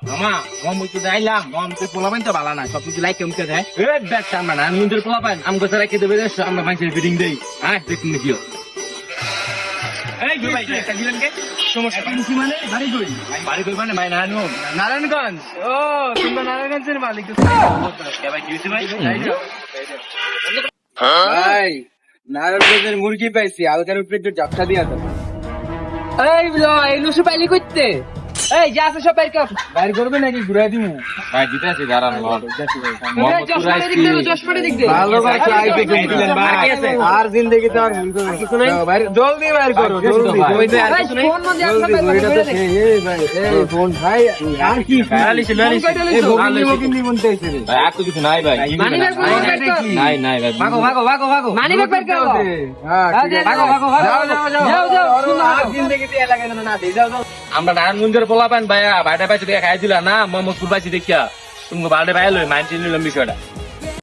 মামা মামা তো যাইলাম মামা তো পোলাপান তো ভালো না সব কিছু লাইক কেমন দেয় এ ব্যাগ আমরা না নিজের পোলাপান আমাকে তো রেখে দেবে আমরা মানুষের ফিটিং দেই হ্যাঁ দেখুন দেখিও এই ভাই একটা দিলেন কে সমস্যা কি মানে বাড়ি কই মানে ভাই নারায়ণগঞ্জ ও তোমরা নারায়ণগঞ্জের মালিক কে ভাই দিছি ভাই ভাই নারায়ণগঞ্জের মুরগি পাইছি আলকার উপরে একটু ঝাপটা দিয়া দাও। এই লুসু পাইলি করতে এই যা আছে সব বাইর কর বাইর করবে নাকি ঘুরাই দিমু? ভাই দিতে আছি দাঁড়ান চশমাটা দিক দে ভালো করে চাইতে দিলেন ভাই আর জিন্দেগি তো আর ভুল করবে না। বাইর জলদি বাইর করো জলদি কইতে আর কিছু নাই ফোন মধ্যে আছে জলদি এটা তো এই ভাই এই ফোন ভাই আর কি এই ভগিনী মনতে আইছে রে ভাই আর তো কিছু নাই ভাই মানি ব্যাগ নাই নাই ভাই ভাগো মানি ব্যাগ বাইর কর হ্যাঁ ভাগো যাও আর জিন্দেগি তে লাগে না দে যাও আমরা নারায়ণগঞ্জের পোলাপান ভাইয়া ভাইটা পাইছে দেখা খাই দিলা না মোহাম্মদপুর পাইছি দেখিয়া তুমি বাড়িতে বাইরে মাইন্ড নিলাম বিষয়টা